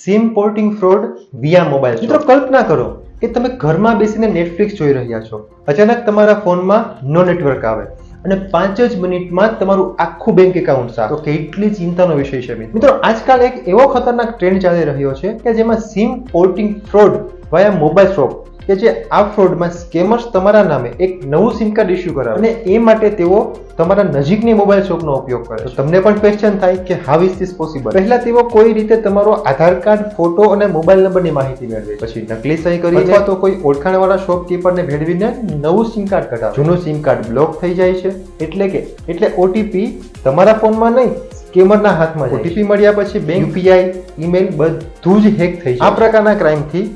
Sim porting fraud via mobile. મિત્રો કલ્પના કરો કે તમે ઘરમાં બેસીને નેટફ્લિક્સ જોઈ રહ્યા છો, અચાનક તમારા ફોનમાં નો નેટવર્ક આવે અને 5 જ મિનિટમાં તમારું આખું બેંક એકાઉન્ટ સાફ. તો કેટલી ચિંતાનો વિષય છે મિત્રો. આજકાલ એક એવો ખતરનાક ટ્રેન્ડ ચાલી રહ્યો છે કે જેમાં સિમ પોર્ટિંગ ફ્રોડ વાયા મોબાઈલ શોપ કે જે આ ફ્રોડમાં સ્કેમર્સ તમારા નામે એક નવું સિમ કાર્ડ ઇસ્યુ કરાવે અને એ માટે તેઓ તમારા નજીકની મોબાઈલ શોપનો ઉપયોગ કરે. તો તમને પણ ક્વેશ્ચન થાય કે હાઉ ઇઝ ધીસ પોસિબલ. પહેલા તેઓ કોઈ રીતે તમારો આધાર કાર્ડ, ફોટો અને મોબાઈલ નંબરની માહિતી મેળવે, પછી નકલી સહી કરી અથવા તો કોઈ ઓળખાણવાળા શોપકીપરને ભેળવીને નવું સિમ કાર્ડ કઢાવે. જૂનું સિમ કાર્ડ બ્લોક થઈ જાય છે એટલે ઓટીપી તમારા ફોનમાં નહીં, સ્કેમરના હાથમાં. ઓટીપી મળ્યા પછી બેંક, યુપીઆઈ, ઈમેલ બધું જ હેક થઈ જાય. આ પ્રકારના ક્રાઇમથી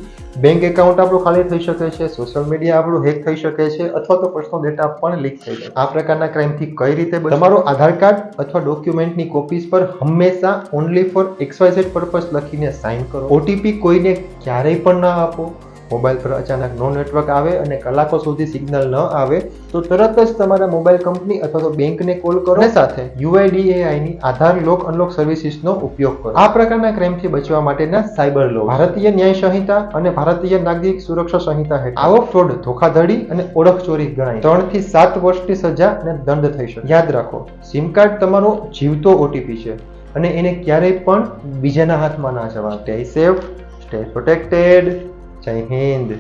બેંક એકાઉન્ટ આપણું ખાલી થઈ શકે છે, સોશિયલ મીડિયા આપણું હેક થઈ શકે છે અથવા તો પર્સનલ ડેટા પણ લીક થઈ જાય. આ પ્રકારના ક્રાઇમથી કઈ રીતે બચવું? તમારો આધાર કાર્ડ અથવા ડોક્યુમેન્ટની કોપીઝ પર હંમેશા ઓનલી ફોર XYZ પર્પઝ લખીને સાઇન કરો. ઓટીપી કોઈને ક્યારેય પણ ના આપો. મોબાઈલ પર અચાનક નો નેટવર્ક આવે અને કલાકો સુધી સિગ્નલ ન આવે તો તરત જ તમારા મોબાઈલ કંપની અથવા તો બેંકને કોલ કરો અને સાથે UIDAI ની આધાર લોક અનલોક સર્વિસીસનો ઉપયોગ કરો. આ પ્રકારના ક્રાઇમથી બચવા માટેના સાયબર લો, ભારતીય ન્યાય સંહિતા અને ભારતીય નાગરિક સુરક્ષા સંહિતા હેઠળ આવો ફ્રોડ ધોખાધડી અને ઓળખ ચોરી ગણાય. 3 થી 7 વર્ષની સજા અને દંડ થઈ શકે. યાદ રાખો, સિમ કાર્ડ તમારો જીવતો ઓટીપી છે અને એને ક્યારેય પણ બીજાના હાથમાં ના જવા. Stay safe, stay protected. જય હિન્દ.